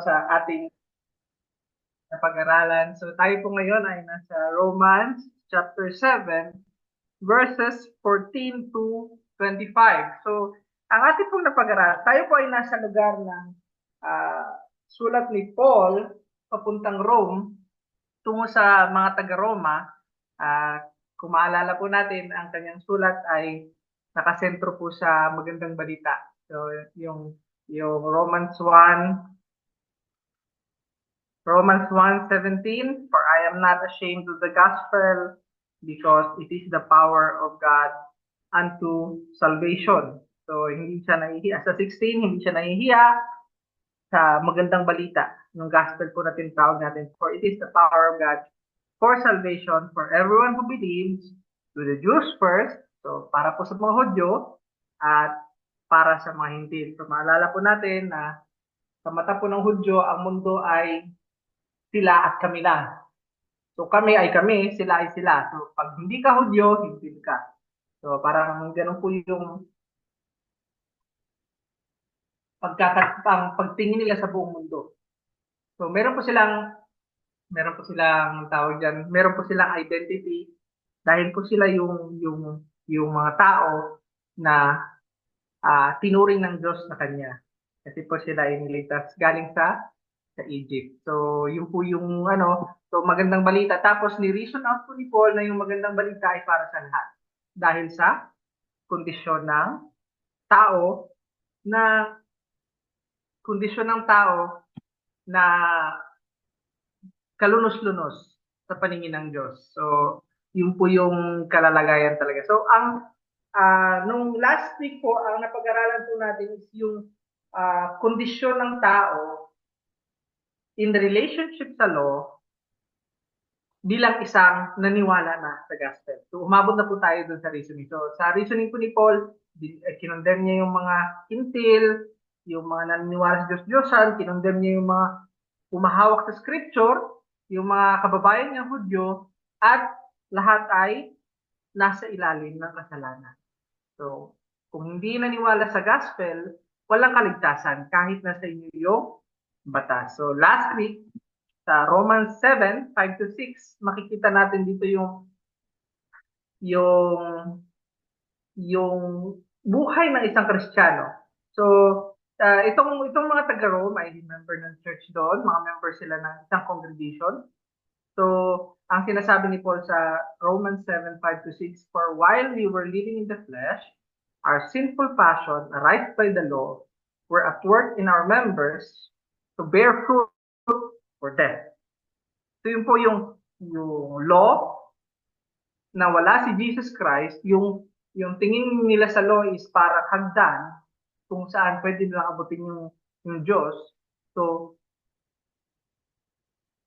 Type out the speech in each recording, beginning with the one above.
sa ating pag-aralan. So tayo po ngayon ay nasa Romans chapter 7 verses 14 to 25. So ang ating pong napag-aralan, tayo po ay nasa lugar ng sulat ni Paul papuntang Rome tungo sa mga taga-Roma. Kung maalala po natin, ang kanyang sulat ay nakasentro po sa magandang balita. So yung Romans 1:17, for I am not ashamed of the gospel because it is the power of God unto salvation. So hindi siya nahihiya. Sa 16, hindi siya nahihiya sa magandang balita. Yung gospel po natin tawag natin, for it is the power of God for salvation for everyone who believes, to the Jews first, so para po sa mga Hudyo, at para sa mga Hintil. So maalala po natin na sa mata po ng Hudyo, ang mundo ay sila at kami lang. So kami ay kami, sila ay sila. So pag hindi ka Hudyo, hindi ka. So parang ganun po yung pagtingin nila sa buong mundo. So meron po silang tawag diyan, meron po silang identity dahil po sila yung mga tao na tinuring ng Diyos na kanya. Kasi po sila ay niligtas galing sa Egypt. So, yun po yung so magandang balita. Tapos ni-reason out po ni Paul na yung magandang balita ay para sa lahat. Dahil sa kondisyon ng tao na na kalunos-lunos sa paningin ng Diyos. So, yun po yung kalalagayan talaga. So, nung last week po, ang napag-aralan po natin is yung kondisyon ng tao in the relationship sa law bilang isang naniwala na sa gospel. So, umabot na po tayo dun sa reasoning. So, sa reasoning po ni Paul, kinondemn niya yung mga hintil, yung mga naniniwala sa Diyos-Diyosan, kinondemn niya yung mga umahawak sa scripture, yung mga kababayan niyang Hudyo, at lahat ay nasa ilalim ng kasalanan. So, kung hindi naniwala sa gospel, walang kaligtasan kahit nasa inyo yung batas. So, last week, sa Romans 7:5-6, makikita natin dito yung buhay ng isang Kristiyano. So, itong mga taga-Rome, ay member ng church doon, mga member sila ng isang congregation. So, ang sinasabi ni Paul sa Romans 7:5-6, for while we were living in the flesh, our sinful passion, arised by the law, were at work in our members to bear fruit for death. So, yun po yung law na wala si Jesus Christ, yung tingin nila sa law is para hagdan kung saan pwede nilang abutin yung Diyos. So,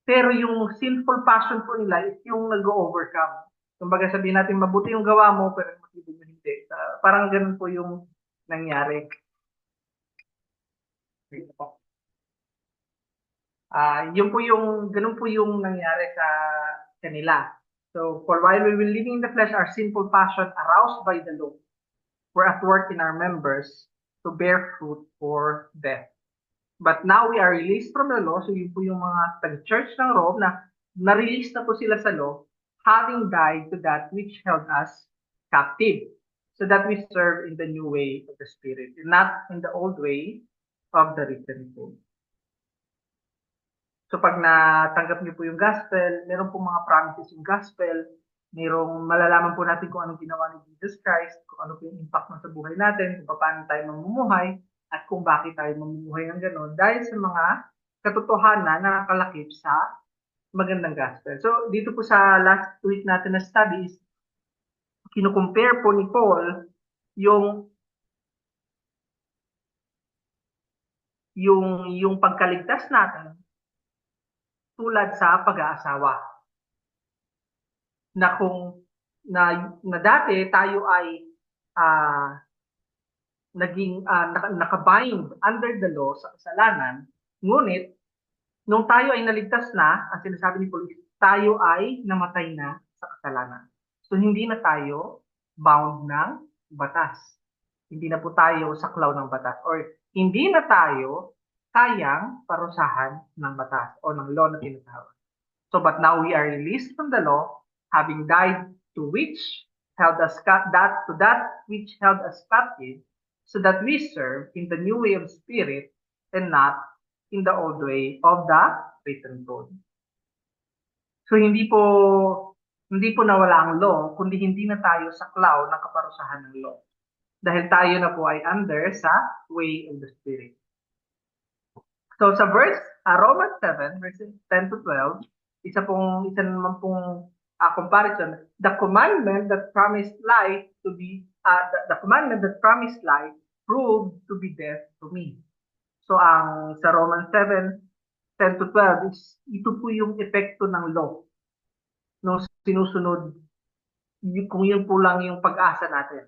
pero yung sinful passion po nila is yung nag-overcome. Kumbaga sabihin natin, mabuti yung gawa mo, pero matibig mo hindi. Parang ganun po yung nangyari. Ganun po yung nangyari sa kanila. So, for while we were living in the flesh, our sinful passion aroused by the law were at work in our members to bear fruit for death. But now we are released from the law. So yun po yung mga tag-church ng Rome na na-release na po sila sa law, having died to that which held us captive, so that we serve in the new way of the Spirit, and not in the old way of the written code. So pag natanggap niyo po yung gospel, meron po mga promises yung gospel, merong malalaman po natin kung anong ginawa ni Jesus Christ, kung ano po yung impact sa buhay natin, kung paano tayo mamumuhay, at kung bakit tayo mamumuhay ng gano'n, dahil sa mga katotohanan na nakalakip sa magandang gospel. So dito po sa last week natin na studies, kinukompare po ni Paul yung pagkaligtas natin tulad sa pag-aasawa. Na kung na dati tayo ay nakabind under the law sa kasalanan, ngunit nung tayo ay naligtas na, ang sinasabi ni Paul, tayo ay namatay na sa kasalanan. So hindi na tayo bound ng batas. Hindi na po tayo saklaw ng batas, or hindi na tayo kayang parusahan ng batas o ng law na tinatawag. So, but now we are released from the law, having died to which held us to that which held us captive, so that we serve in the new way of spirit and not in the old way of the written code. So hindi po nawala ang law, kundi hindi na tayo sa cloud ng kaparusahan ng law. Dahil tayo na po ay under sa way of the spirit. So sa Romans 7, verses 10 to 12, isa naman pong comparison. The commandment that promised life the commandment that promised life proved to be death to me. So sa Romans 7, 10 to 12, ito po yung epekto ng law. Nung sinusunod, kung yun po lang yung pag-asa natin.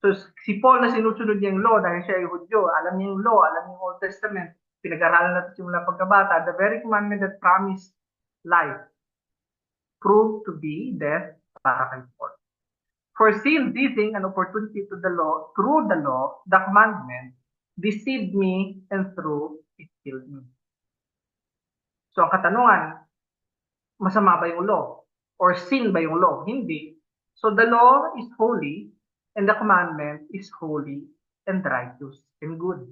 So si Paul na sinusunod niya yung law dahil siya ay Hudyo, alam niya yung law, alam niya yung Old Testament, pinag-aralan natin simula pagkabata, the very commandment that promised life proved to be death para kay Paul. For sin, seizing an opportunity to the law, through the law, the commandment, deceived me and through it killed me. So ang katanungan, masama ba yung law? Or sin ba yung law? Hindi. So the law is holy and the commandment is holy and righteous and good.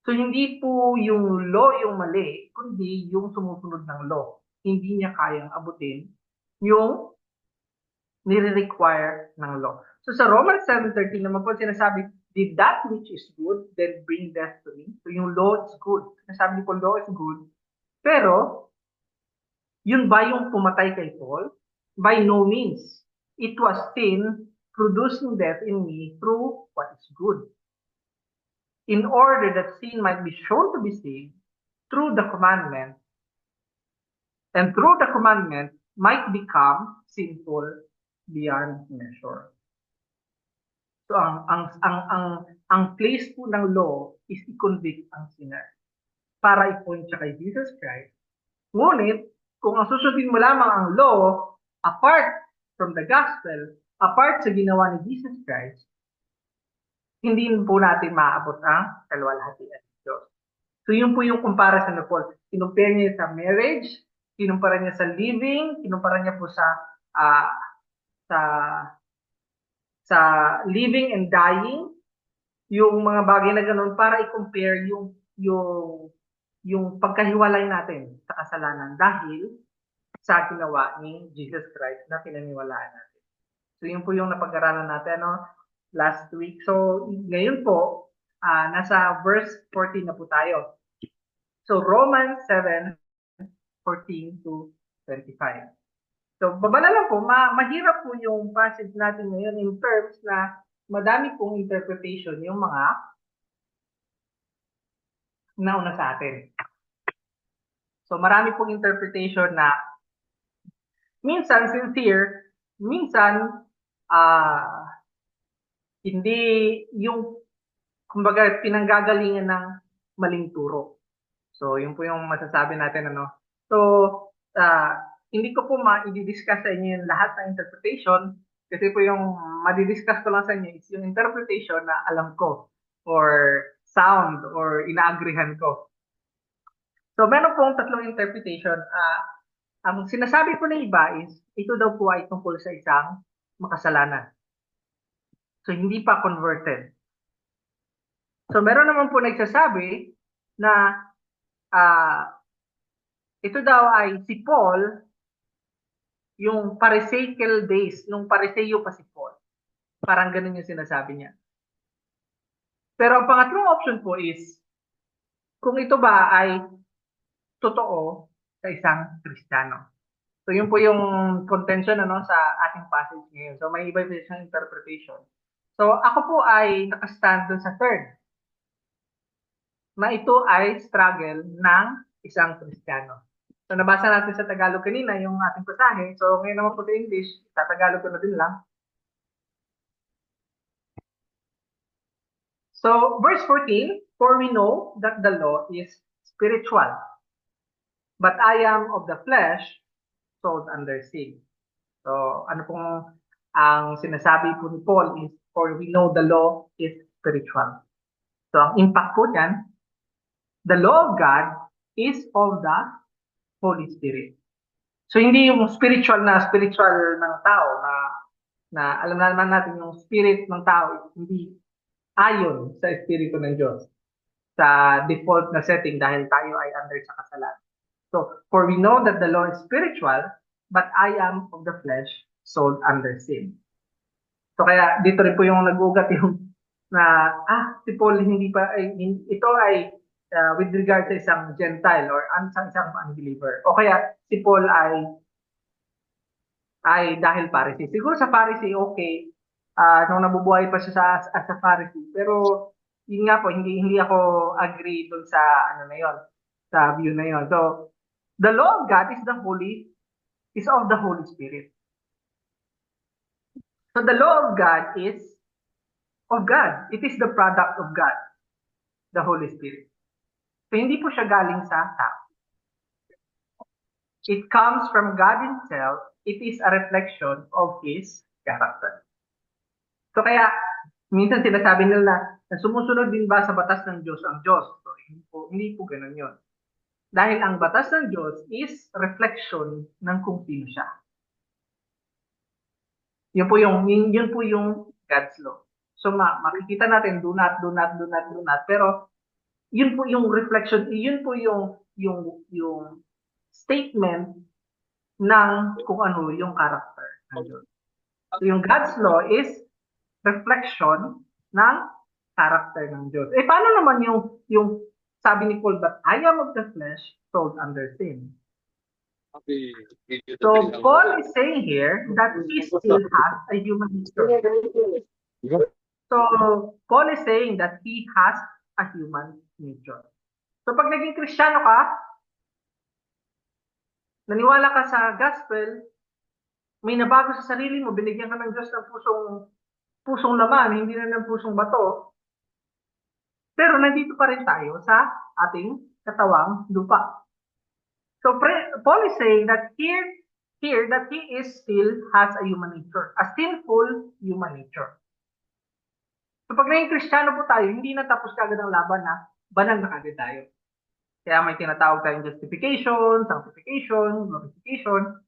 So hindi po yung law yung mali, kundi yung sumusunod ng law. Hindi niya kayang abutin yung nire-require ng law. So sa Romans 7:13 naman po sinasabi, did that which is good then bring death to me? So yung law is good. Sinasabi ko law is good. Pero, yun ba yung pumatay kay Paul? By no means. It was sin producing death in me through what is good. In order that sin might be shown to be saved through the commandment, and through the commandment might become sinful beyond measure. So ang place po ng law is i-convict ang sinner para i-point siya kay Jesus Christ. Ngunit kung ang susundin mo lamang ang law apart from the gospel, apart sa ginawa ni Jesus Christ, hindi po natin maaabot ang kalwalhatian ng Diyos. So yun po yung comparison na Paul. Kinumpara niya sa marriage, kinumpara niya sa living, kinumpara niya po sa living and dying, yung mga bagay na ganun para i-compare yung pagkahiwalay natin sa kasalanan dahil sa ginawa ni Jesus Christ na pinaniwalaan natin. So yun po yung napag-aralan natin last week. So ngayon po, nasa verse 14 na po tayo. So Romans 7:14 to 25. So baba na lang po, mahirap po yung passage natin ngayon in terms na madami pong interpretation yung mga nauna sa atin. So marami pong interpretation na minsan sincere, minsan hindi yung kumbaga pinanggagalingan ng maling turo. So yun po yung masasabi natin So hindi ko po i-discuss sa inyo yung lahat ng interpretation kasi po yung madidiscuss ko lang sa inyo is yung interpretation na alam ko or sound or inaagrihan ko. So meron pong tatlong interpretation. Ang sinasabi po ng iba is ito daw po ay tungkol sa isang makasalanan. So hindi pa converted. So meron naman po nagsasabi na ito daw ay si Paul yung Pharisaical days, nung Phariseo pa si Paul. Parang ganun yung sinasabi niya. Pero ang pangatlong option po is, kung ito ba ay totoo sa isang Kristiyano. So yun po yung contention sa ating passage ngayon. So may iba-iba siyang interpretation. So ako po ay nakastand dun sa third, na ito ay struggle ng isang Kristiyano. So nabasa natin sa Tagalog kanina yung ating pasahe. So ngayon naman po sa English, sa Tagalog ko na din lang. So verse 14, for we know that the law is spiritual, but I am of the flesh, sold under sin. So ano pong ang sinasabi po ni Paul is, for we know the law is spiritual. So ang impact po niyan, the law of God is of the Holy Spirit. So hindi yung spiritual ng tao na alam na naman natin yung spirit ng tao hindi ayon sa espiritu ng Diyos sa default na setting dahil tayo ay under sa kasalanan. So, for we know that the law is spiritual, but I am of the flesh, sold under sin. So kaya dito rin po yung nag-ugat yung na si Paul hindi pa ito ay with regard sa isang Gentile or isang unbeliever. O kaya si Paul ay dahil Pharisee. Siguro sa Pharisee okay nung nabubuhay pa siya as a Pharisee. Pero yun nga po hindi ako agree dun sa na yon, sa view na yon. So the law of God is of the Holy Spirit. So the law of God is of God. It is the product of God, the Holy Spirit. So hindi po siya galing sa tao. It comes from God Himself. It is a reflection of His character. So kaya, minsan sinasabi nila na sumusunod din ba sa batas ng Diyos ang Diyos? So hindi po ganun yun. Dahil ang batas ng Diyos is reflection ng kung sino siya. Yun po yung God's law. So makikita natin do not, pero yun po yung reflection, yun po yung statement ng kung ano yung character ng Diyos. So yung God's law is reflection ng character ng Diyos. Paano naman yung sabi ni Paul, but I am of the flesh, sold under sin. So Paul is saying here that he still has a human nature. So Paul is saying that he has a human nature. So pag naging Kristiyano ka, naniwala ka sa gospel, may nabago sa sarili mo, binigyan ka ng Diyos ng pusong laman, hindi na ng pusong bato. Pero nandito pa rin tayo sa ating katawang lupa. So Paul is saying that here that he is still has a human nature, a sinful human nature. So pag naging Kristiyano po tayo, hindi na tapos kagad ang laban na banal na kagad tayo. Kaya may tinatawag tayong justification, sanctification, glorification.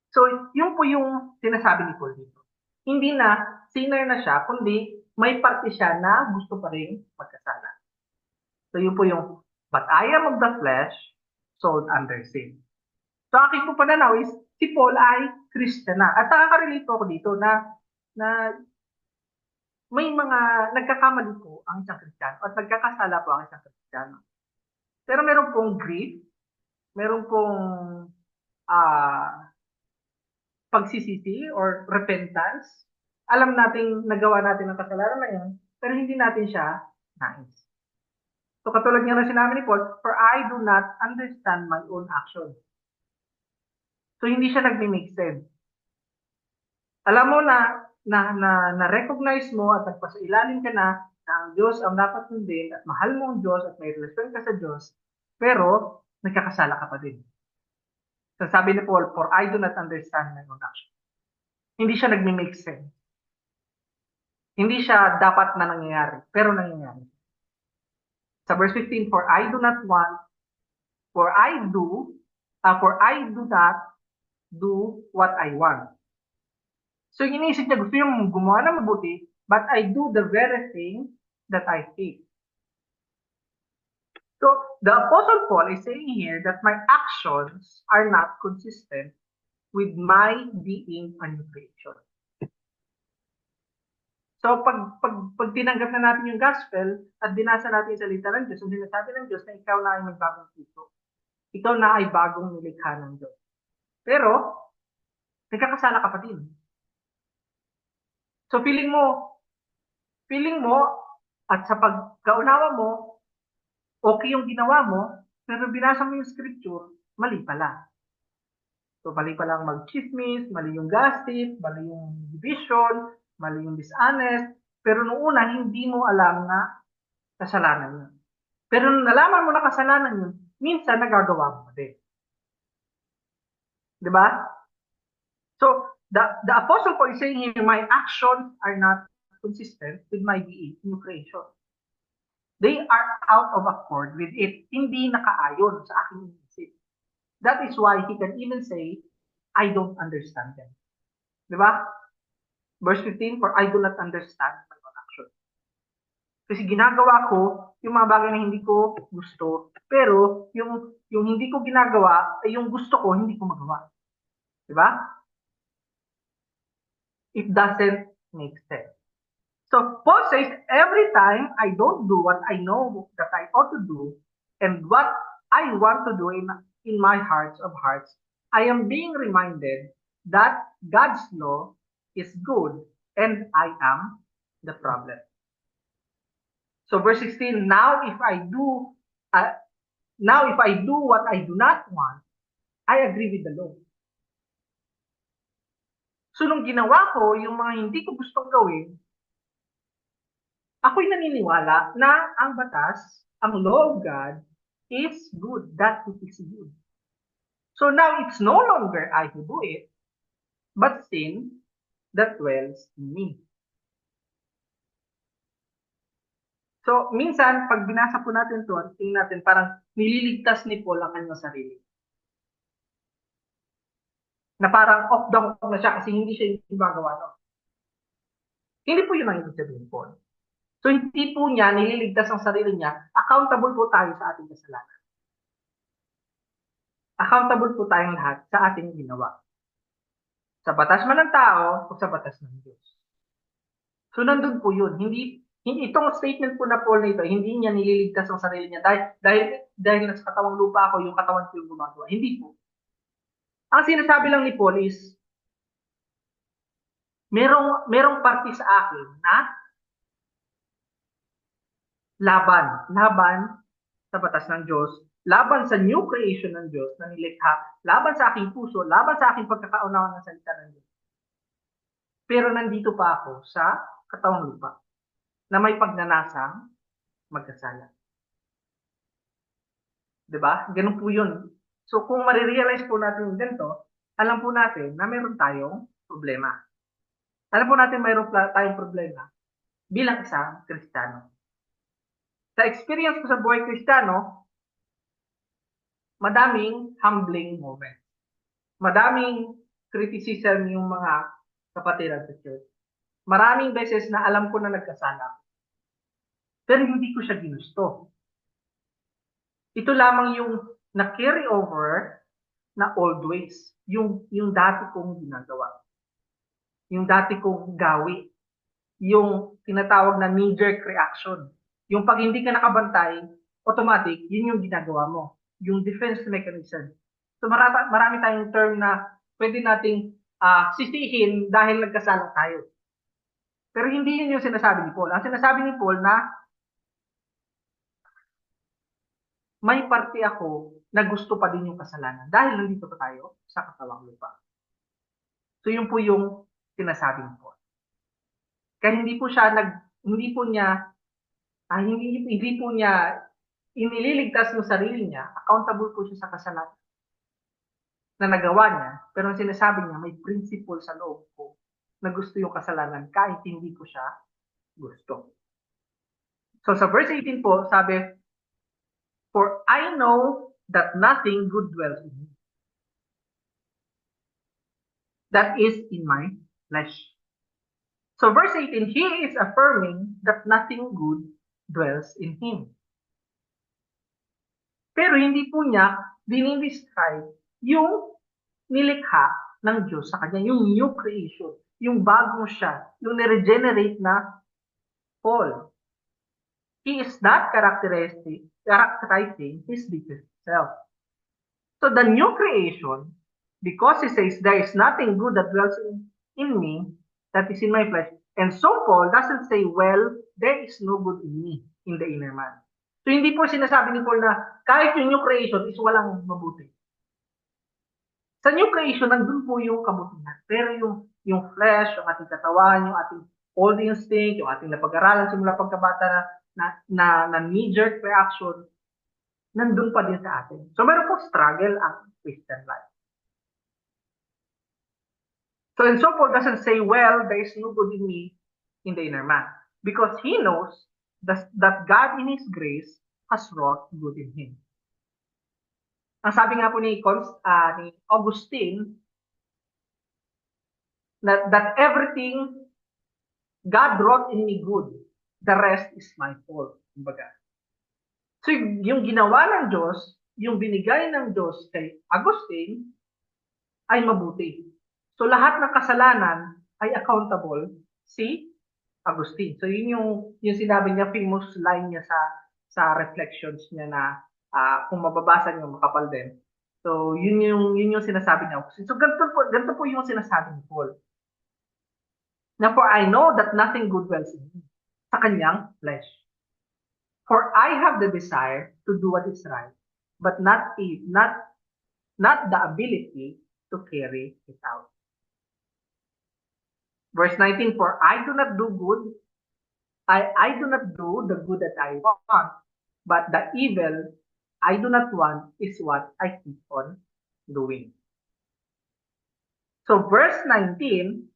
So yun po yung sinasabi ni Paul dito. Hindi na sinner na siya, kundi may parte siya na gusto pa rin magkasala. So yun po yung, but I am of the flesh, sold under sin. So aking po pananaw is, si Paul ay Christian na. At nakaka-relate po ako dito na may mga nagkakamali po ang isang Kristiyano at nagkakasala po ang isang Kristiyano. Pero meron pong grief, meron pong pagsisisi or repentance. Alam nating nagawa natin ang kasalanan na yun, pero hindi natin siya nais. So katulad nga na sinabi ni Paul, for I do not understand my own actions. So hindi siya nagme-make sense. Alam mo na-recognize mo at nagpasailalim ka na ang Diyos ang dapat sundin at mahal mo ang Diyos at may relasyon ka sa Diyos, pero nagkakasala ka pa din. So sabi ni Paul, for I do not understand my own actions. Hindi siya nagme-make sense. Hindi siya dapat na nangyayari, pero nangyayari. Sa verse 15, for I do not do what I want. So iniisip niya, gusto yung gumawa na mabuti, but I do the very thing that I hate. So the Apostle Paul is saying here that my actions are not consistent with my being a new creation. So pag tinanggap na natin yung gospel at binasa natin yung salita ng Diyos, ang sinasabi ng Diyos na ikaw na ay may bagong puso. Ikaw na ay bagong nilikha ng Diyos. Pero, nagkakasala ka pa din. So feeling mo at sa pagkaunawa mo, okay yung ginawa mo, pero binasa mo yung scripture, mali pala. So mali pala ang mag-chismis, mali yung gossip, mali yung division, mali yung dishonest, pero noong una, hindi mo alam na kasalanan yun. Pero nung nalaman mo na kasalanan yun, minsan nagagawa mo din. Diba? So, the Apostle Paul is saying here, my actions are not consistent with my being new creation. They are out of accord with it. Hindi nakaayon sa aking isip. That is why he can even say, I don't understand them. Di ba? Verse 15, for I do not understand my own action. Kasi ginagawa ko yung mga bagay na hindi ko gusto, pero yung hindi ko ginagawa, ay yung gusto ko, hindi ko magawa. Di ba? It doesn't make sense. So Paul says, every time I don't do what I know that I ought to do, and what I want to do in my hearts of hearts, I am being reminded that God's law is good, and I am the problem. So verse 16, now if I do what I do not want, I agree with the law. So nung ginawa ko yung mga hindi ko gustong gawin, ako'y naniniwala na ang batas, ang law of God, is good, that it is good. So now it's no longer I who do it, but sin that dwells in me. So minsan, pag binasa po natin ito, tingnan natin, parang nililigtas ni Paul ang kanyang sarili. Na parang off the hook na siya kasi hindi siya yung gumagawa. No? Hindi po yun ang ibig sabihin po. So hindi po niya nililigtas ang sarili niya, accountable po tayo sa ating kasalanan. Accountable po tayong lahat sa ating ginawa. Sa batas man ng tao o sa batas ng Diyos. So nandun po yun. Hindi itong statement po na Paul nito, hindi niya nililigtas ang sarili niya dahil nasa katawang lupa ako, yung katawan ko yung gumagawa. Hindi po. Ang sinasabi lang ni Paul is, merong parte sa akin na laban sa batas ng Diyos, laban sa new creation ng Diyos na nilikha, laban sa aking puso, laban sa aking pagkakaunawa ng salita ng Diyos. Pero nandito pa ako sa katawang lupa na may pagnanasang magkasala. Diba? Ganun po yun. So kung marirealize po natin yung ganito, alam po natin na meron tayong problema. Alam po natin mayroon tayong problema bilang isang Kristiyano. Sa experience ko sa buhay Kristiyano, madaming humbling moment. Madaming criticism yung mga kapatiran sa church. Maraming beses na alam ko na nagkasala. Pero hindi ko siya ginusto. Ito lamang yung na-carry over na old ways. Yung dati kong ginagawa. Yung dati kong gawi. Yung tinatawag na knee-jerk reaction. Yung pag hindi ka nakabantay, automatic, yun yung ginagawa mo. Yung defense mechanism. So marami tayong term na pwede nating sisihin dahil nagkasala tayo. Pero hindi yun yung sinasabi ni Paul. Ang sinasabi ni Paul na may parte ako na gusto pa din yung kasalanan dahil nandito pa tayo sa katawang lupa. So yun po yung sinasabi ni Paul. Kaya hindi po niya inililigtas ng sarili niya, accountable po siya sa kasalanan na nagawa niya, pero ang sinasabi niya, may principle sa loob ko na gusto yung kasalanan kahit hindi ko siya gusto. So sa verse 18 po, sabi, for I know that nothing good dwells in me. That is in my flesh. So verse 18, he is affirming that nothing good dwells in him. Pero hindi po niya dinidescribe yung nilikha ng Diyos sa kanya, yung new creation, yung bagong siya, yung na-regenerate na Paul. He is not characterizing his deepest self. So the new creation, because he says there is nothing good that dwells in me, that is in my flesh, and so Paul doesn't say, well, there is no good in me, in the inner man. So hindi po sinasabi ni Paul na kahit yung new creation is walang mabuti. Sa new creation, nandun po yung kabutihan. Pero yung flesh, yung ating katawan, yung ating old instinct, yung ating napag-aralan simula pagkabata na knee-jerk reaction, nandun pa din sa atin. So meron po struggle ang Christian life. So and so Paul doesn't say, well, there is no good in me in the inner man. Because he knows that God in His grace has wrought good in him. Ang sabi nga po ni Augustine, that everything God wrought in me good, the rest is my fault. Kumbaga. So yung ginawa ng Diyos, yung binigay ng Diyos kay Augustine, ay mabuti. So lahat ng kasalanan ay accountable si Augustine. So yun yung sinabi niya, famous line niya sa reflections niya na kung mababasa niyo makapal din. So yun yung sinasabi niya. So ganito po yung sinasabi ni Paul. Na for I know that nothing good dwells in me, sa kanyang flesh. For I have the desire to do what is right, but not the ability to carry it out. Verse 19, for I do not do good, I do not do the good that I want, but the evil I do not want is what I keep on doing. So verse 19,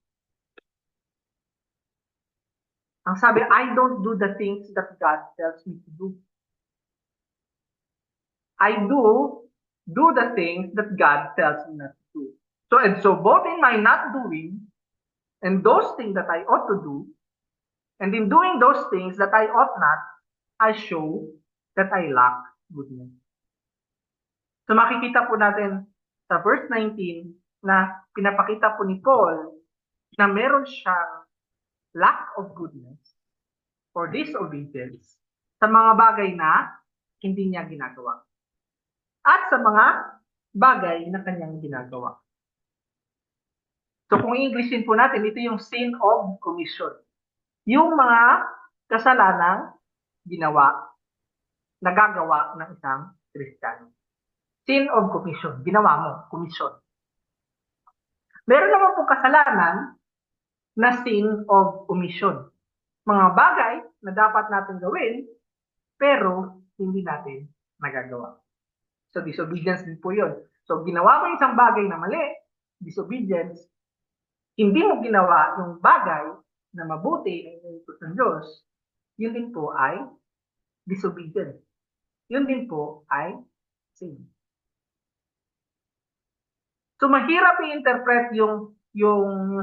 ang sabi, I don't do the things that God tells me to do. I do the things that God tells me not to do. So both in my not doing and those things that I ought to do, and in doing those things that I ought not, I show that I lack goodness. So makikita po natin sa verse 19 na pinapakita po ni Paul na meron siyang lack of goodness or disobedience sa mga bagay na hindi niya ginagawa. At sa mga bagay na kanyang ginagawa. So kung Englishin po natin, ito yung sin of commission. Yung mga kasalanang nagagawa ng isang Kristiyano. Sin of commission. Ginawa mo, commission. Meron naman po kasalanan na sin of omission. Mga bagay na dapat natin gawin, pero hindi natin nagagawa. So disobedience din po yun. So ginawa mo isang bagay na mali, disobedience, hindi mo ginawa yung bagay na mabuti na inuutos ng Diyos, yun din po ay disobedience. Yun din po ay sin. So mahirap i-interpret yung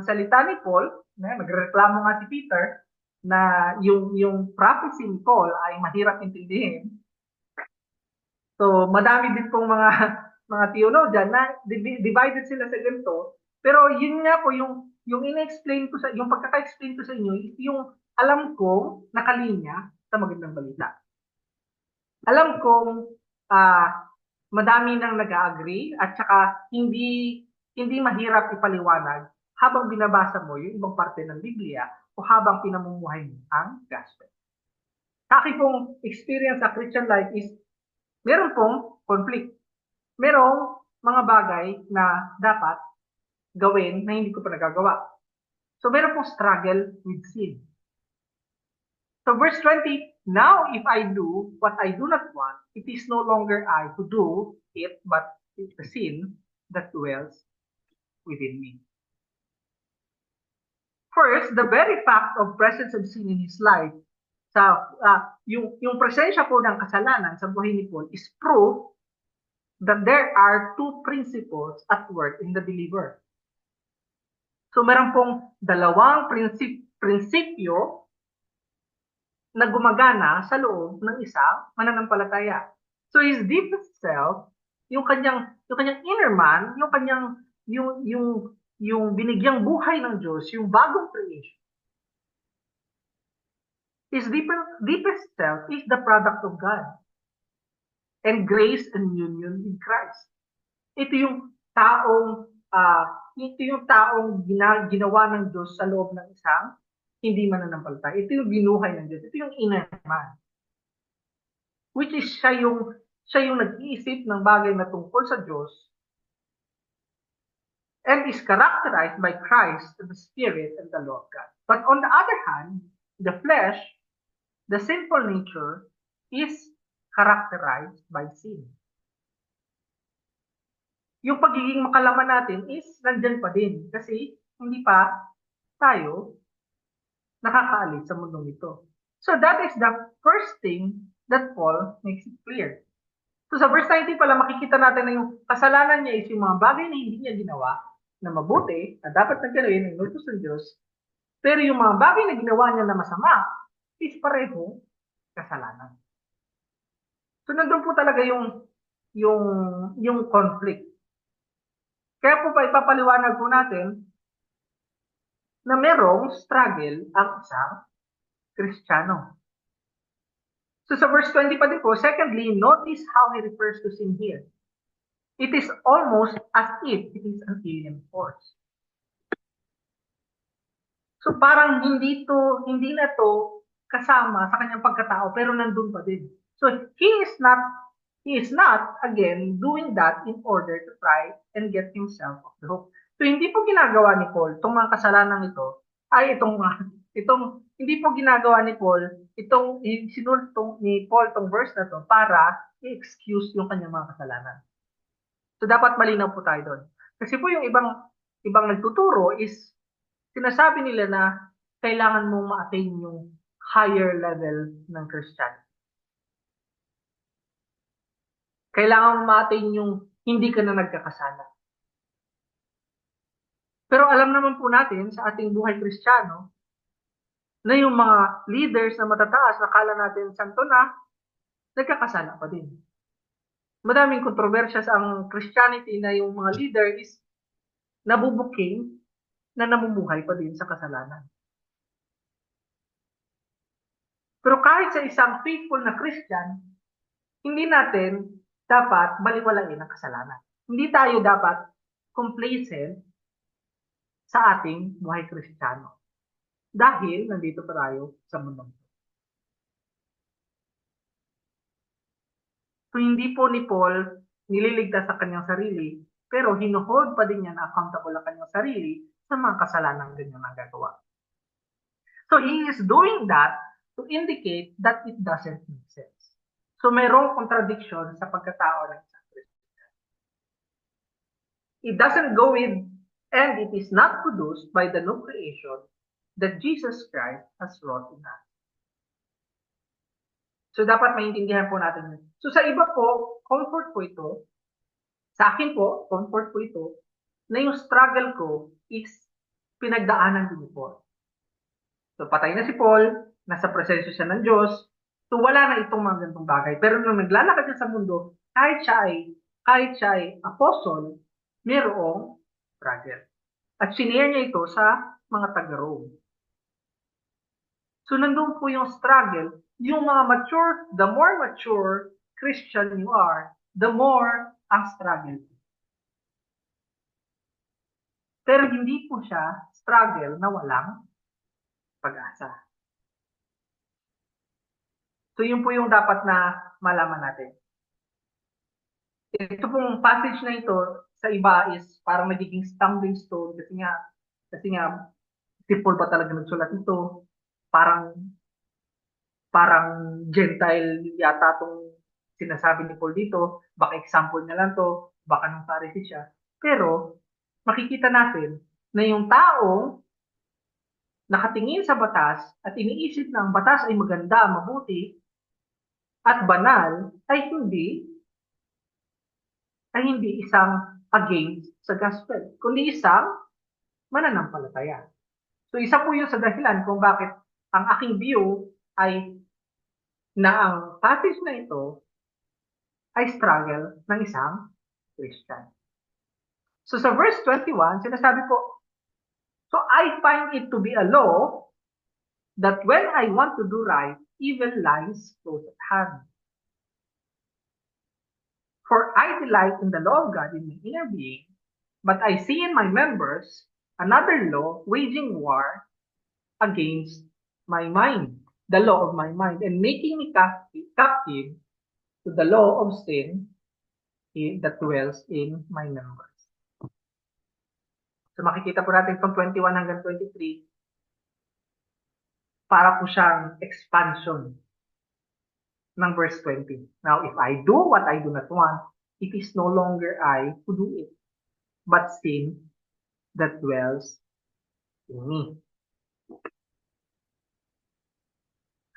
salita ni Paul, nagreklamo nga si Peter, na yung prophecy ni Paul ay mahirap intindihin. So madami din pong mga theologian na divided sila sa ganito. Pero yun nga po yung in-explain ko yung pagkaka-explain ko sa inyo, yung alam kong nakalinya sa magandang balita. Alam kong madami nang nag-agree at saka hindi mahirap ipaliwanag habang binabasa mo yung ibang parte ng Biblia o habang pinamumuhay mo ang gospel. Sa aking pong experience sa Christian life is meron pong conflict. Merong mga bagay na dapat gawin na hindi ko pa nagagawa. So meron pong struggle with sin. So verse 20, now if I do what I do not want, it is no longer I who do it, but the sin that dwells within me. First, the very fact of presence of sin in his life, yung presensya po ng kasalanan sa buhay ni Paul is proof that there are two principles at work in the believer. So meron pong dalawang prinsipyo na gumagana sa loob ng isang mananampalataya. So his deepest self, yung kanyang inner man, yung binigyang buhay ng Diyos, yung bagong creation. His deepest self is the product of God and grace and union with Christ. Ito yung taong ginawa ng Diyos sa loob ng isang hindi mananampalataya. Ito yung binuhay ng Diyos. Ito yung inner man. Which is siya yung nag-iisip ng bagay na tungkol sa Diyos and is characterized by Christ, the Spirit, and the law of God. But on the other hand, the flesh, the sinful nature, is characterized by sin. Yung pagiging makalaman natin is nandyan pa din kasi hindi pa tayo nakakaalis sa mundong ito. So that is the first thing that Paul makes it clear. So sa verse 19 pala, makikita natin na yung kasalanan niya is yung mga bagay na hindi niya ginawa na mabuti, na dapat na gawin ng utos ng Diyos, pero yung mga bagay na ginawa niya na masama is pareho kasalanan. So nandun po talaga yung yung conflict. Kaya po pa ipapaliwanag po natin na merong struggle ang isang Kristiyano. So sa verse 20 pa din po, secondly, notice how he refers to sin here. It is almost as if it is an alien force. So parang hindi na to kasama sa kanyang pagkatao pero nandun pa din. So he is not again doing that in order to try and get himself off the hook. So hindi po ginagawa ni Paul itong mga kasalanan ito itong hindi po ginagawa ni Paul sinulot ni Paul tong verse na to para i-excuse yung kanyang mga kasalanan. So dapat malinaw po tayo doon. Kasi po yung ibang nagtuturo is sinasabi nila na kailangan mong ma-attain yung higher level ng Christianity. Kailangan mong ma-attain yung hindi ka na nagkakasala. Pero alam naman po natin sa ating buhay Kristiyano na yung mga leaders na matataas, nakala natin santo na, nagkakasala pa din. Madaming kontrobersya sa ang Christianity na yung mga leader is nabubuking na namumuhay pa din sa kasalanan. Pero kahit sa isang faithful na Christian, hindi natin dapat baliwalain ang kasalanan. Hindi tayo dapat complacent sa ating buhay Kristiyano. Dahil nandito pa tayo sa mundo. So hindi po ni Paul nililigtas sa kanyang sarili, pero hinuhold pa din niya na accountable ang kanyang sarili sa mga kasalanan kanyang nagagawa. So he is doing that to indicate that it doesn't make sense. So mayroong contradiction sa pagkatao ng isang Christian. It doesn't go with, and it is not produced by the new creation that Jesus Christ has wrought in us. So dapat maintindihan po natin yun. So sa iba po, comfort po ito. Sa akin po, comfort po ito, na yung struggle ko is pinagdaanan din ni Paul. So patay na si Paul, nasa proseso siya ng Diyos, so wala na itong mga ganitong bagay. Pero nung naglalakad siya sa mundo, kahit siya ay apostle, mayroong struggle. At sinare niya ito sa mga taga-Rome. So nandun po yung struggle, yung mga the more mature Christian you are, the more ang struggle. Pero hindi po siya struggle na walang pag-asa. So yun po yung dapat na malaman natin. Ito pong passage na ito sa iba is parang nagiging stumbling stone kasi nga si Paul ba talaga nagsulat ito? Parang Gentile yata itong sinasabi ni Paul dito, baka example na lang to, baka nung Pharisee siya. Pero makikita natin na yung taong nakatingin sa batas at iniisip na ang batas ay maganda, mabuti, at banal, ay hindi isang against sa gospel, kundi isang mananampalataya. So isa po yun sa dahilan kung bakit ang aking view ay na ang passage na ito ay struggle ng isang Christian. So sa verse 21, sinasabi po, so I find it to be a law that when I want to do right, evil lies close at hand. For I delight in the law of God in my inner being, but I see in my members another law waging war against my mind, the law of my mind, and making me captive to the law of sin that dwells in my members. So makikita po natin from 21 hanggang 23, para po siyang expansion ng verse 20. Now, if I do what I do not want, it is no longer I who do it, but sin that dwells in me.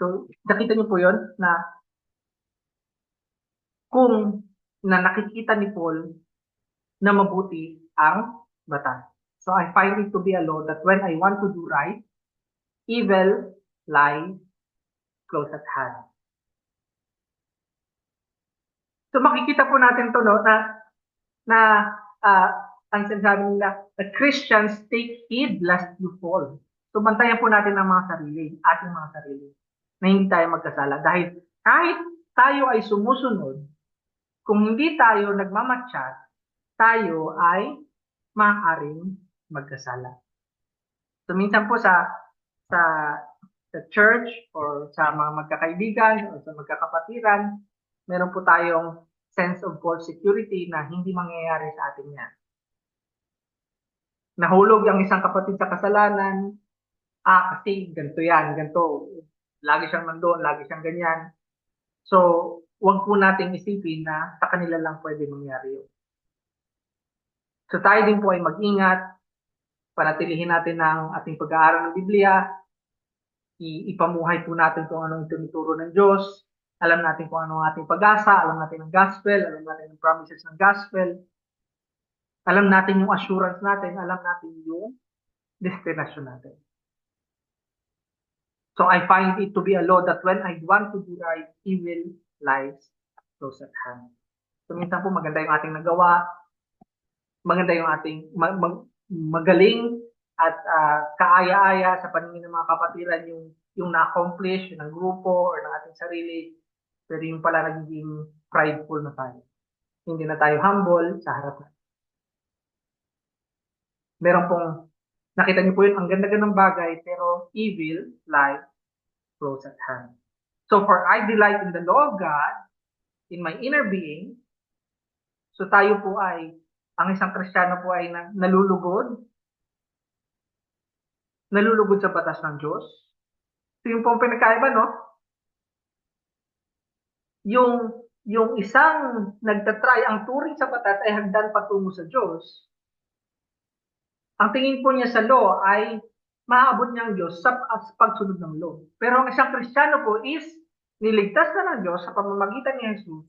So, nakita niyo po yun na kung na nakikita ni Paul na mabuti ang batas. So, I find it to be a law that when I want to do right, evil lies close at hand. So, makikita po natin to, no, na ang sinasabi nila, the Christians take heed lest you fall. So, bantayan po natin ang mga sarili, ating mga sarili, na hindi tayo magkasala. Dahil kahit tayo ay sumusunod, kung hindi tayo nagmamatsyag, tayo ay maaaring magkasala. So, minsan po sa church or sa mga magkakaibigan o sa magkakapatiran, meron po tayong sense of false security na hindi mangyayari sa atin yan. Nahulog ang isang kapatid sa kasalanan, kasi ganito yan, ganito. Lagi siyang nandoon, lagi siyang ganyan. So, huwag po nating isipin na sa kanila lang pwede mangyari yun. So, tayo din po ay mag-ingat, panatilihin natin ang ating pag-aaral ng Biblia, ipamuhay po natin kung anong tinuturo ng Diyos, alam natin kung ano ang ating pag-asa, alam natin ang gospel, alam natin ang promises ng gospel, alam natin yung assurance natin, alam natin yung destination natin. So I find it to be a law that when I want to do right, evil lies close at hand. So minsan po maganda yung ating nagawa, maganda yung ating magaling at kaaya-aya sa paningin ng mga kapatiran yung na-accomplish ng grupo or ng ating sarili, pero yung pala nagiging prideful na tayo. Hindi na tayo humble sa harap natin. Meron pong, nakita niyo po yun, ang ganda-gandang bagay, pero evil lies close at hand. So for I delight in the law of God, in my inner being, so tayo po ay, ang isang Kristiyano po ay nalulugod sa batas ng Diyos. So yung pong pinagkaiba, no? Yung isang nagtatry, ang turing sa batas ay hagdan patungo sa Diyos. Ang tingin po niya sa law ay maaabot niya ang Diyos sa pagsunod ng law. Pero ang isang Kristiyano po is niligtas na ng Diyos sa pamamagitan ni Jesus,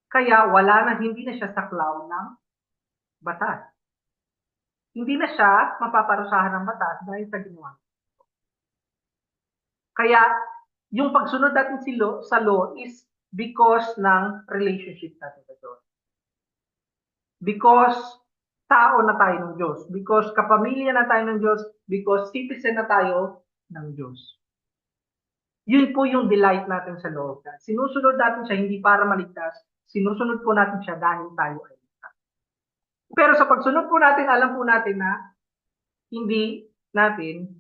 kaya hindi na siya saklaw ng batas. Hindi na siya mapaparusahan ng batas dahil sa ginawa. Kaya yung pagsunod natin sa law is because ng relationship natin sa Diyos. Because tao na tayo ng Diyos. Because kapamilya na tayo ng Diyos. Because citizen na tayo ng Diyos. Yun po yung delight natin sa law. Sinusunod natin siya hindi para maligtas. Sinusunod po natin siya dahil tayo ay ligtas. Pero sa pagsunod po natin, alam po natin na hindi natin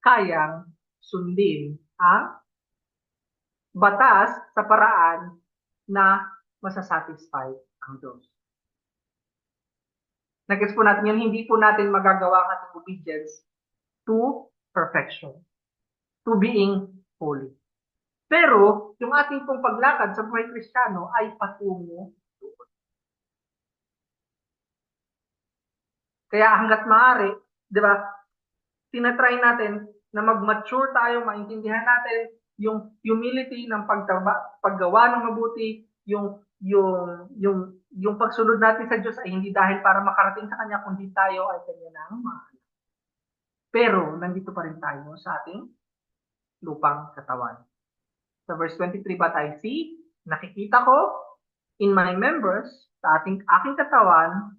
kayang sundin ang batas sa paraan na masasatisfy ang Diyos. Nag-gets po natin yun, hindi po natin magagawa ang ating obedience to perfection, to being holy. Pero, yung ating pong paglakad sa buhay Kristiyano ay patungo doon. Kaya hanggat maaari, di ba, tinatry natin na mag-mature tayo, maintindihan natin yung humility ng paggawa ng mabuti, yung pagsunod natin sa Diyos ay hindi dahil para makarating sa Kanya, kundi tayo ay Kanya nang mahal. Pero, nandito pa rin tayo sa ating lupang katawan. Sa verse 23, but I see, nakikita ko in my members, sa aking katawan,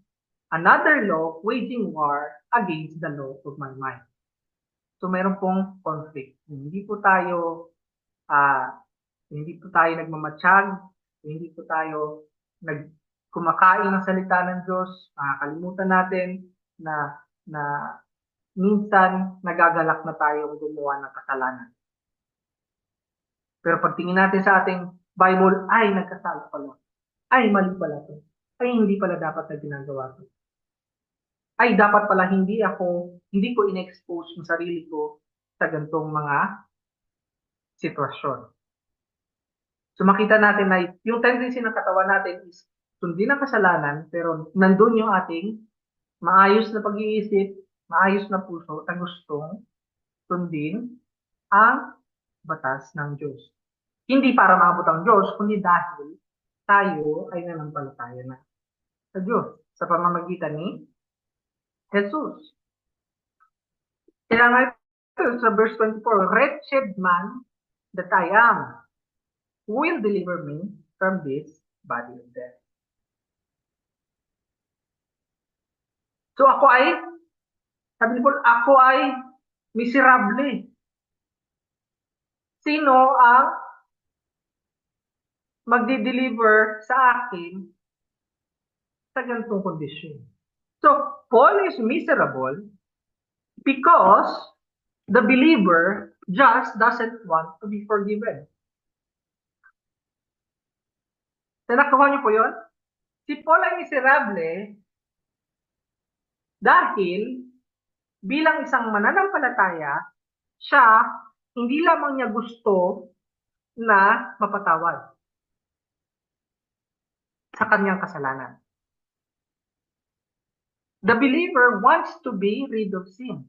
another law waging war against the law of my mind. So, meron pong conflict. Hindi po tayo nagmamatsyag, hindi po tayo kumakain ng salita ng Diyos, kalimutan natin na minsan nagagalak na tayo gumawa ng kasalanan. Pero pagtingin natin sa ating Bible, ay nagkasala pala. Ay mali pala ito. Ay hindi pala dapat na ginagawa ito. Ay dapat pala hindi ko in-expose yung sarili ko sa ganitong mga sitwasyon. So makita natin na yung tendency ng katawan natin is sundin ang kasalanan, pero nandun yung ating maayos na pag-iisip, maayos na puso na gustong sundin ang batas ng Diyos. Hindi para maabot ang Diyos, kundi dahil tayo ay nanampalataya na sa Diyos sa pamamagitan ni Jesus. Kaya nga ito sa verse 24, wretched man that I am, who will deliver me from this body of death? So sabi ni Paul, ako ay miserable. Sino ang magdi-deliver sa akin sa ganitong kondisyon? So, Paul is miserable because the believer just doesn't want to be forgiven. Nakuha niyo po yun? Si Paul ay miserable dahil bilang isang mananampalataya, siya hindi lamang niya gusto na mapatawad sa kanyang kasalanan. The believer wants to be rid of sin.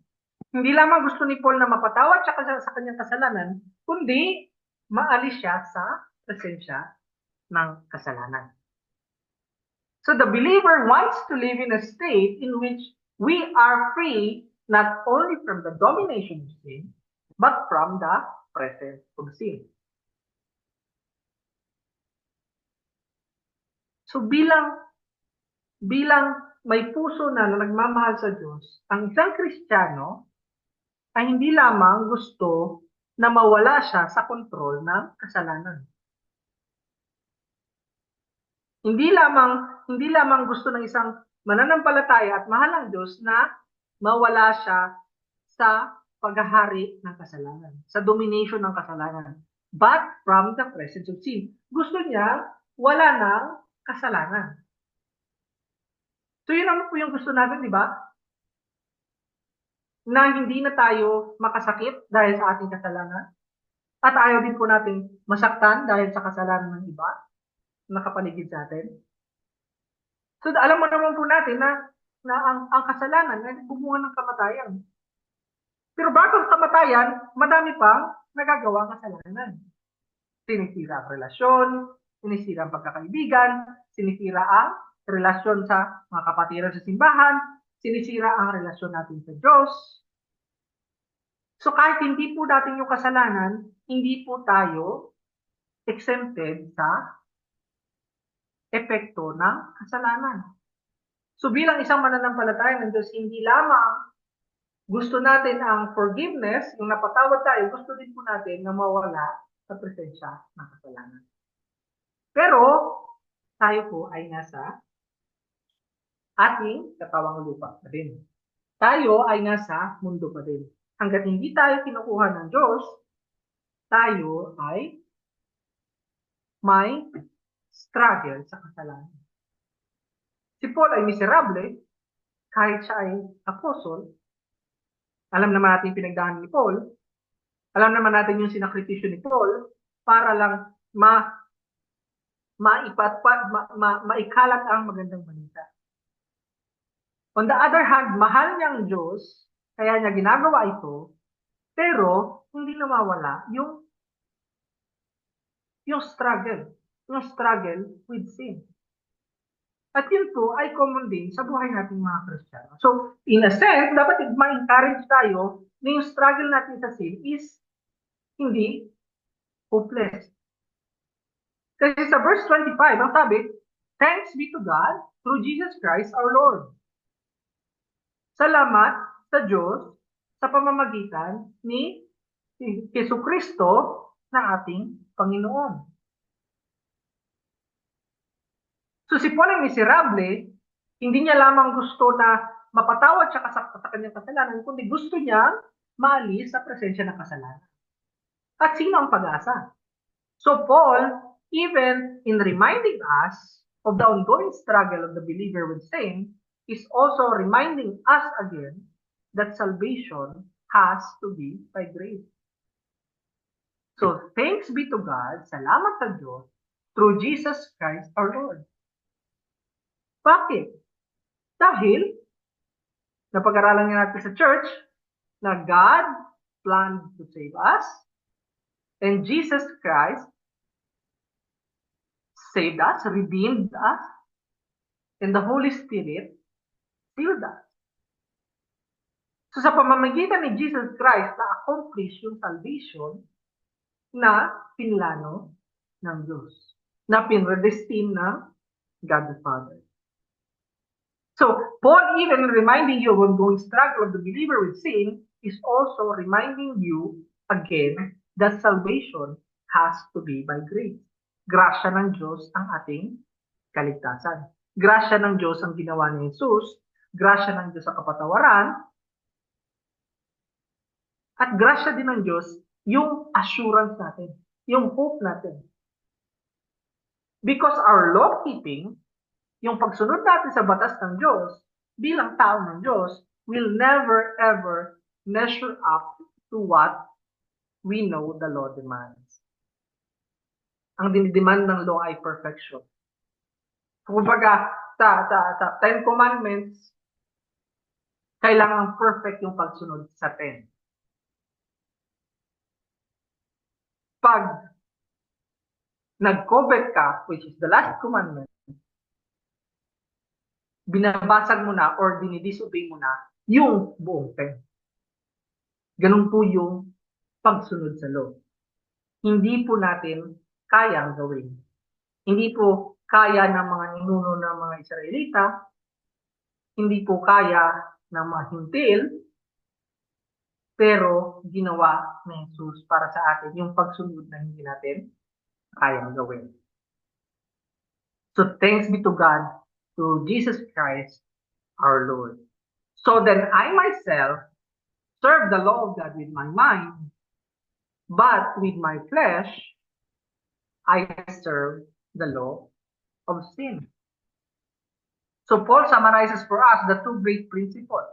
Hindi lamang gusto ni Paul na mapatawad siya sa kanyang kasalanan, kundi maalis siya sa presensya ng kasalanan. So the believer wants to live in a state in which we are free not only from the domination of sin, but from the presence of sin. So bilang may puso na nagmamahal sa Diyos, ang isang Kristiyano ay hindi lamang gusto na mawala siya sa kontrol ng kasalanan. Hindi lamang gusto ng isang mananampalataya at mahal ng Diyos na mawala siya sa paghahari ng kasalanan, sa domination ng kasalanan, but from the presence of sin. Gusto niya wala ng kasalanan. So yun naman po yung gusto natin, di ba? Na hindi na tayo makasakit dahil sa ating kasalanan. At ayaw din po natin masaktan dahil sa kasalanan ng iba na nakapaligid sa atin. So alam mo naman po natin na ang kasalanan ay nagbubunga ng kamatayan. Pero bago ang kamatayan, madami pang nagagawa ng kasalanan. Sinisira ang relasyon, sinisira ang pagkakaibigan, sinisira ang relasyon sa mga kapatiran sa simbahan, sinisira ang relasyon natin sa Diyos. So kahit hindi po natin yung kasalanan, hindi po tayo exempted sa epekto ng kasalanan. So bilang isang mananampalataya ng Diyos, hindi lamang gusto natin ang forgiveness, yung napatawad tayo, gusto din po natin na mawala sa presensya ng kasalanan. Pero tayo po ay nasa ating katawang lupa pa din. Tayo ay nasa mundo pa din. Hanggat hindi tayo kinukuha ng Diyos, tayo ay may struggle sa kasalanan. Si Paul ay miserable kahit siya ay apostol. Alam naman natin yung pinagdaanan ni Paul. Alam naman natin yung sinakripisyo ni Paul para lang maikalat ang magandang balita. On the other hand, mahal niya ang Diyos, kaya niya ginagawa ito, pero hindi nawawala yung struggle with sin. At yun po ay common din sa buhay nating mga Kristiyano. So, in a sense, dapat ma-encourage tayo na yung struggle natin sa sin is hindi hopeless. Kasi sa verse 25, ang sabi, thanks be to God through Jesus Christ our Lord. Salamat sa Diyos sa pamamagitan ni Jesucristo na ating Panginoon. So si Paul ay miserable, hindi niya lamang gusto na mapatawad siya sa kanyang kasalanan, kundi gusto niya maalis sa presensya ng kasalanan. At sino ang pag-asa? So Paul, even in reminding us of the ongoing struggle of the believer with sin, is also reminding us again that salvation has to be by grace. So, thanks be to God, salamat sa Diyos, through Jesus Christ our Lord. Bakit? Dahil, napag-aralan nga natin sa church, na God planned to save us And Jesus Christ saved us, redeemed us, and the Holy Spirit sealed us. So sa pamamagitan ni Jesus Christ, na-accomplish yung salvation na pinlano ng Diyos, na pinredestine ng God the Father. So, Paul even reminding you of ongoing struggle of the believer with sin is also reminding you again that salvation has to be by grace. Grasya ng Diyos ang ating kaligtasan. Grasya ng Diyos ang ginawa ni Jesus, grasya ng Diyos sa kapatawaran, at grasya din ng Diyos yung assurance natin, yung hope natin. Because our law-keeping, yung pagsunod natin sa batas ng Diyos, bilang tao ng Diyos, will never ever measure up to what we know the law demands. Ang dinidemand ng law ay perfection. Kumbaga, sa Ten Commandments, kailangan perfect yung pagsunod sa 10. Pag nag-covet ka, which is the last commandment, binabasag mo na or dinidisobey mo na yung buong 10. Ganun po yung pagsunod sa law. Hindi po natin kayang gawin. Hindi po kaya ng mga ninuno ng mga Israelita, hindi po kaya ng mga Hintil, pero ginawa ni Jesus para sa atin yung pagsunod na hindi natin kayang gawin. So thanks be to God, to Jesus Christ, our Lord. So then I myself serve the law of God with my mind, but with my flesh, I serve the law of sin. So Paul summarizes for us the two great principles.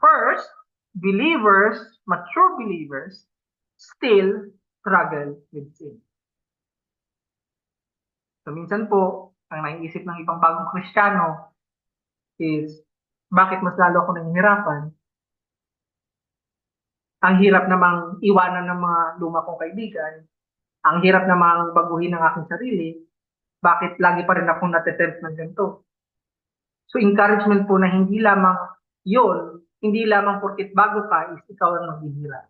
First, believers, mature believers, still struggle with sin. So minsan po, ang naiisip ng ibang bagong Kristiyano is, bakit mas lalo ako nahihirapan? Ang hirap namang iwanan ng mga luma kong kaibigan. Ang hirap namang baguhin ang aking sarili. Bakit lagi pa rin akong natetempt ng ganito? So encouragement po na hindi lamang yun, hindi lamang porkit bago ka is ikaw ang maghihirap.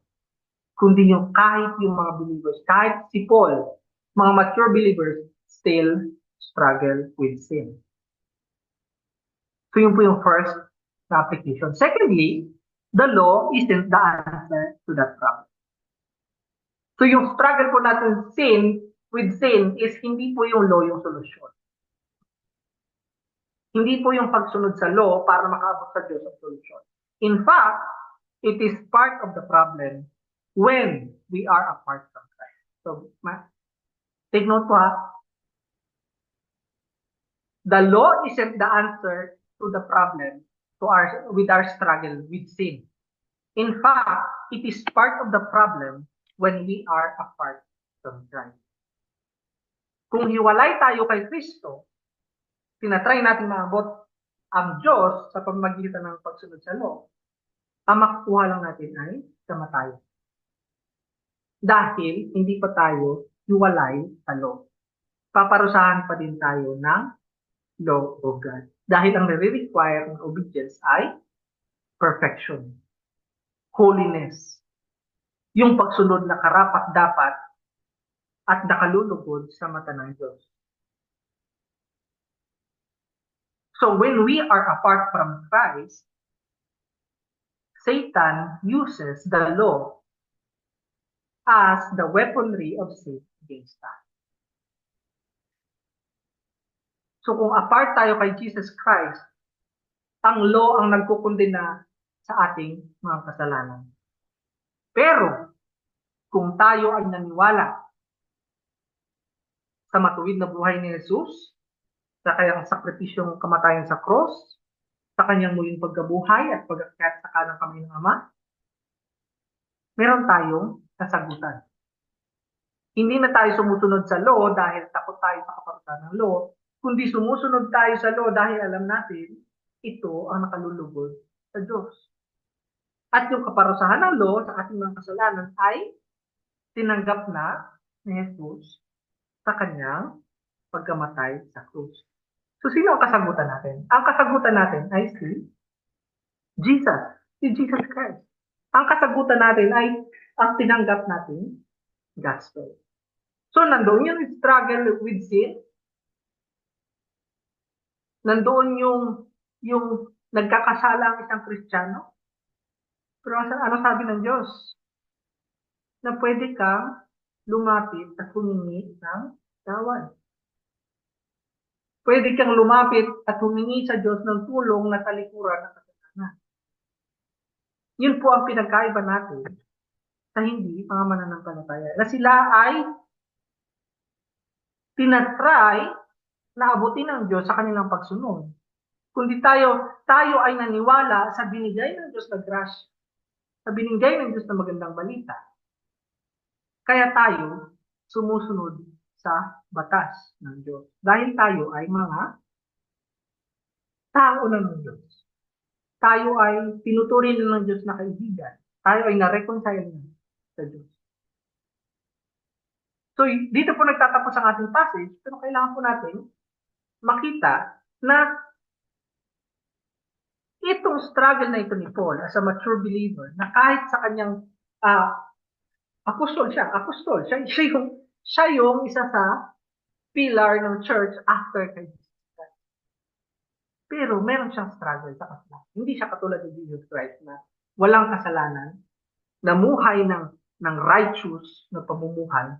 Kundi yung kahit yung mga believers, kahit si Paul, mga mature believers, still struggle with sin. So yun po yung first na application. Secondly, the law isn't the answer to that problem. So yung struggle po natin with sin is hindi po yung law yung solusyon. Hindi po yung pagsunod sa law para makaabot sa Diyos ang solusyon. In fact, it is part of the problem when we are apart from Christ. So, take note po ha. The law isn't the answer to the problem with our struggle with sin. In fact, it is part of the problem when we are apart from Christ. Kung hiwalay tayo kay Kristo, tinatry natin maabot ang Diyos sa pamamagitan ng pagsunod sa law, ang makukuha lang natin ay kamatayan. Dahil hindi pa tayo hiwalay sa law. Paparusahan pa din tayo ng law of God. Dahil ang nire-require ng obedience ay perfection, holiness, yung pagsunod na karapat-dapat at nakalulugod sa mata ng Diyos. So when we are apart from Christ, Satan uses the law as the weaponry of sin against us. So kung apart tayo kay Jesus Christ, ang law ang nagkukundina sa ating mga kasalanan. Pero kung tayo ay naniwala sa matuwid na buhay ni Jesus, sa kanyang sakripisyong kamatayan sa cross, sa kanyang muling pagkabuhay at pag-akyat sa kanang kamay ng Ama, meron tayong kasagutan. Hindi na tayo sumusunod sa law dahil takot tayo sa kaparusahan ng law, kundi sumusunod tayo sa law dahil alam natin ito ang nakalulugod sa Diyos. At yung kaparusahan ng law sa ating mga kasalanan ay tinanggap na ni Jesus sa kanyang pagkamatay sa krus. So, sino ang kasagutan natin? Ang kasagutan natin ay Jesus, si Jesus Christ. Ang kasagutan natin ay ang tinanggap natin gospel. So, nandoon yung struggle with sin. Nandoon yung nagkakasala ang isang Kristiyano. Pero ano sabi ng Diyos? Na pwede kang lumapit at humingi ng tawad. Pwede kang lumapit at humingi sa Diyos ng tulong na talikuran ng kasalanan. Yun po ang pinagkaiba natin sa hindi mga mananampalataya. Na sila ay tinatry na abutin ng Diyos sa kanilang pagsunod. Kundi tayo ay naniwala sa binigay ng Diyos na grasya, sa binigay ng Diyos na magandang balita. Kaya tayo sumusunod sa batas ng Diyos. Dahil tayo ay mga tao ng Diyos. Tayo ay tinuturing ng Diyos na kaibigan. Tayo ay na-reconcile sa Diyos. So, dito po nagtatapos ang ating passage, pero kailangan po natin makita na itong struggle na ito ni Paul as a mature believer, na kahit sa kanyang apostol. Siya yung isa sa pillar ng church after kay Jesus Christ. Pero meron siyang struggle sa kasalanan. Hindi siya katulad ni Jesus Christ na walang kasalanan, namuhay ng righteous na pamumuhay.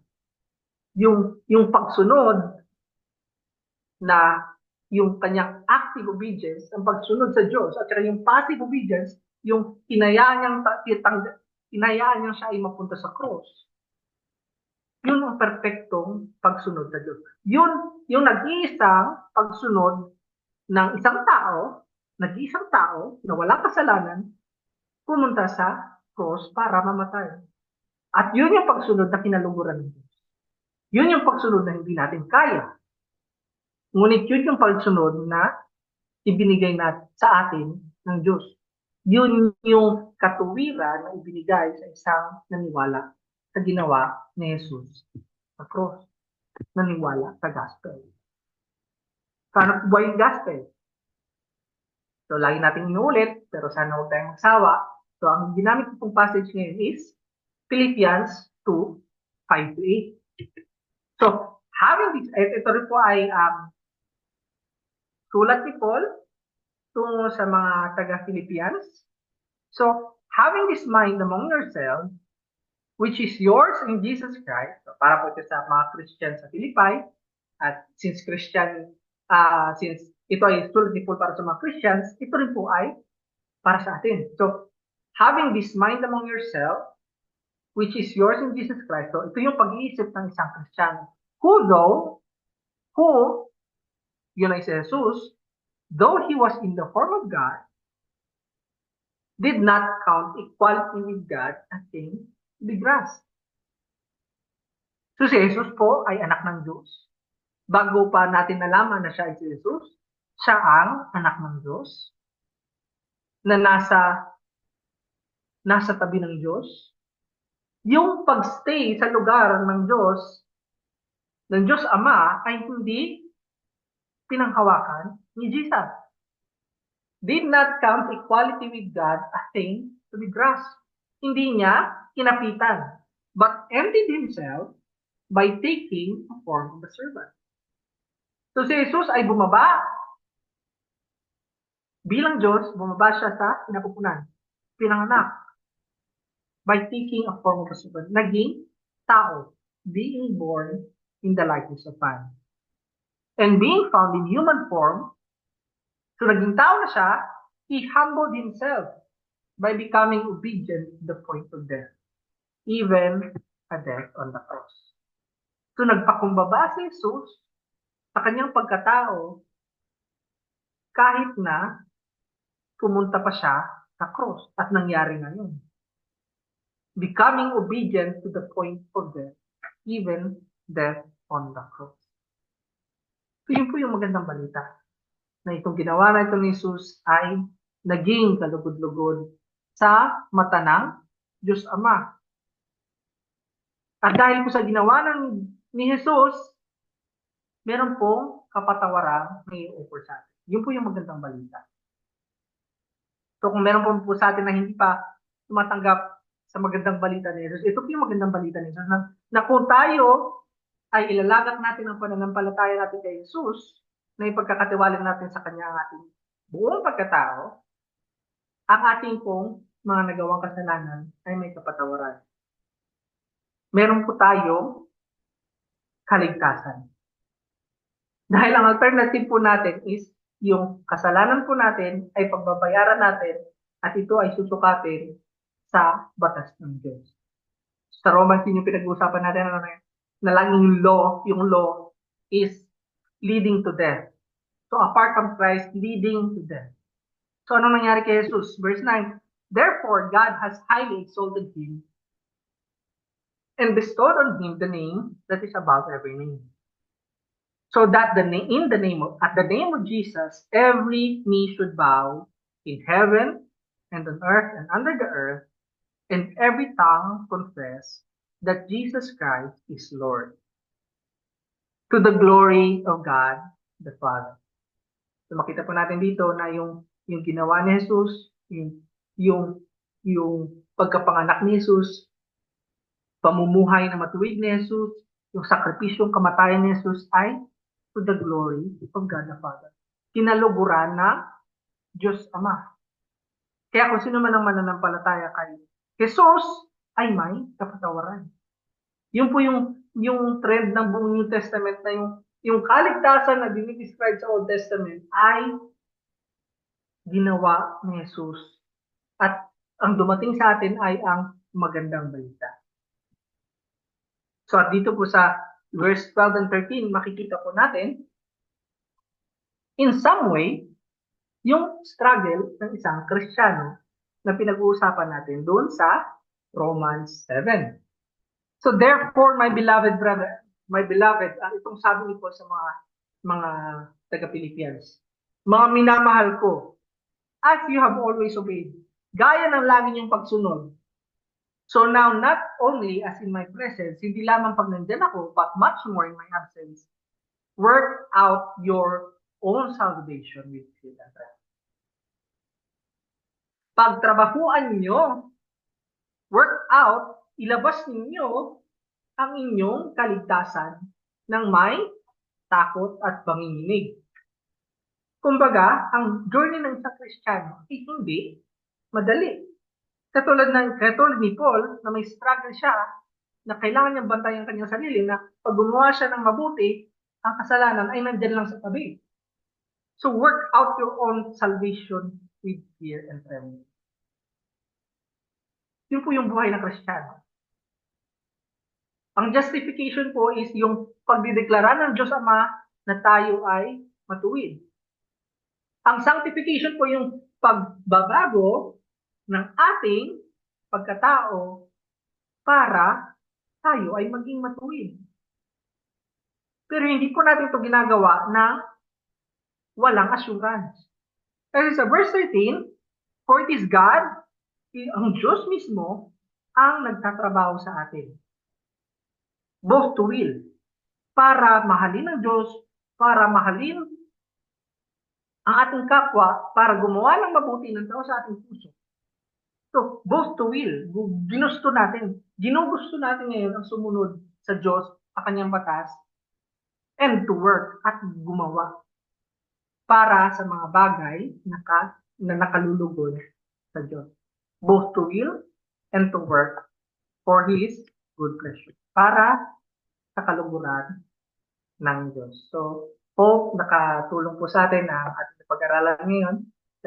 Yung pagsunod na yung kanyang active obedience, ang pagsunod sa Diyos, at saka yung passive obedience, yung hinayaan niyang siya ay mapunta sa cross. Yun ang perfectong pagsunod sa Diyos. Yun yung nag-iisang pagsunod ng isang tao, nag-iisang tao na walang kasalanan, pumunta sa cross para mamatay. At yun yung pagsunod na kinalungguran ng Diyos. Yun yung pagsunod na hindi natin kaya. Ngunit yun yung pagsunod na ibinigay na sa atin ng Diyos. Yun yung katuwiran na ibinigay sa isang naniwala sa ginawa ni Jesus sa cross. Naniwala sa gospel. Paano po ba yung gospel? So, lagi natin inuulit, pero sana huwag tayong magsawa. So, ang ginamit ko pong passage ngayon is Philippians 2, 5-8. So, having this, ito rin po ay sulat ni Paul tungo sa mga taga-Philippians. So, having this mind among yourselves, which is yours in Jesus Christ, so para po ito sa mga Christian sa Philippi, at since ito ay sulat ni Paul para sa mga Christians, ito rin po ay para sa atin. So, having this mind among yourselves, which is yours in Jesus Christ, so ito yung pag-iisip ng isang Kristiyano. Yun ay si Jesus, though he was in the form of God, did not count equality with God a thing to be grasped. So si Jesus po ay anak ng Diyos. Bago pa natin nalaman na siya ay si Jesus, siya ang anak ng Diyos na nasa tabi ng Diyos. Yung pagstay sa lugar ng Diyos Ama ay hindi pinanghawakan ni Jesus. Did not count equality with God a thing to be grasped. Hindi niya kinapitan, but emptied himself by taking a form of a servant. So si Jesus ay bumaba. Bilang Diyos, bumaba siya sa kinapupunan. Pinanganak. By taking a form of a servant. Naging tao. Being born in the likeness of man. And being found in human form, so naging tao na siya, he humbled himself by becoming obedient to the point of death. Even a death on the cross. So nagpakumbaba si Jesus sa kanyang pagkatao kahit na pumunta pa siya sa cross at nangyari na yun. Becoming obedient to the point of death, even death on the cross. So yun po yung magandang balita na itong ginawa na ito ni Jesus ay naging kalugod-lugod sa mata ng Diyos Ama. At dahil po sa ginawa ni Jesus, meron pong kapatawaran na i-offer sa atin. Yun po yung magandang balita. So kung meron po sa atin na hindi pa tumatanggap sa magandang balita ni Jesus, ito po yung magandang balita ni Jesus na kung tayo ay ilalagak natin ang pananampalataya natin kay Jesus, na ipagkakatiwala natin sa Kanya ang ating buong pagkatao, ang ating pong mga nagawang kasalanan ay may kapatawaran. Meron po tayong kaligtasan. Dahil ang alternative po natin is yung kasalanan po natin ay pagbabayaran natin at ito ay susukatin sa batas ng Diyos. Sa Romans din yung pinag-uusapan natin na lang yung law is leading to death. So apart from Christ, leading to death. So anong nangyari kay Jesus? Verse 9, therefore God has highly exalted him and bestowed on him the name that is above every name. So that at the name of Jesus, every knee should bow in heaven and on earth and under the earth, and every tongue confess that Jesus Christ is Lord, to the glory of God the Father. So makita po natin dito na yung ginawa ni Jesus, yung pagkapanganak ni Jesus, pamumuhay na matuwid ni Jesus, yung sakripisyong kamatayan ni Jesus ay to the glory of God the Father. Kinaluguran ng Diyos Ama. Kaya kung sino man ang mananampalataya kay Jesus ay may kapatawaran. Yun po yung trend ng buong New Testament na yung kaligtasan na dinidescribe sa Old Testament ay ginawa ni Jesus. At ang dumating sa atin ay ang magandang balita. So at dito po sa verse 12 and 13, makikita po natin, in some way, yung struggle ng isang Kristiyano na pinag-uusapan natin doon sa Romans 7. So therefore, my beloved brother, itong sabi niyo po sa mga taga-Philippians, mga minamahal ko, as you have always obeyed, gaya ng lagi niyong pagsunod. So now, not only as in my presence, hindi lamang pag nandyan ako, but much more in my absence, work out your own salvation with fear and trembling. Pagtrabahuan ninyo, work out, ilabas ninyo ang inyong kaligtasan ng may takot at panginginig. Kumbaga, ang journey ng isang Kristiyano ay hindi madali. Katulad ni Paul na may struggle siya na kailangan niyang bantayan ang kanyang sarili na pag gumawa siya ng mabuti, ang kasalanan ay nandyan lang sa tabi. So work out your own salvation with fear and trembling. Yun po yung buhay ng Kristiyano. Ang justification po is yung pagdideklara ng Diyos Ama na tayo ay matuwid. Ang sanctification po yung pagbabago ng ating pagkatao para tayo ay maging matuwid. Pero hindi po natin ito ginagawa na walang assurance. Kasi sa verse 13, for it is God, ang Diyos mismo, ang nagtatrabaho sa atin. Both to will. Para mahalin ng Diyos, para mahalin ang ating kapwa, para gumawa ng mabuti ng tao sa ating puso. So, both to will. Ginusto natin. Ginugusto natin ngayon ang sumunod sa Diyos, sa kanyang batas, and to work at gumawa para sa mga bagay na nakalulugod sa Diyos. Both to will and to work for His good pleasure. Para sa kaluguran ng Diyos. So, hope nakatulong po sa atin ang ating pag-aralan ngayon.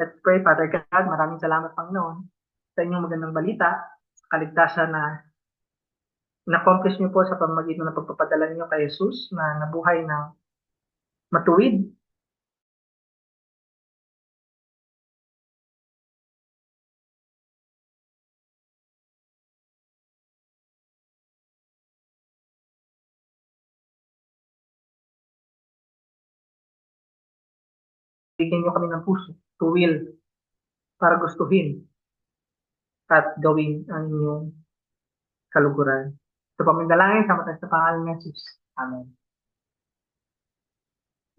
Let's pray. Father God, maraming salamat Panginoon sa inyong magandang balita, sa kaligtasan na na-accomplish niyo po sa pamamagitan ng pagpapadala niyo kay Jesus na nabuhay ng matuwid. Bigyan niyo kami ng puso, to will, para gustuhin at gawin ang inyong kaluguran. Ito pa manalangin sa mataas na pangalan ng Jesus. Amen.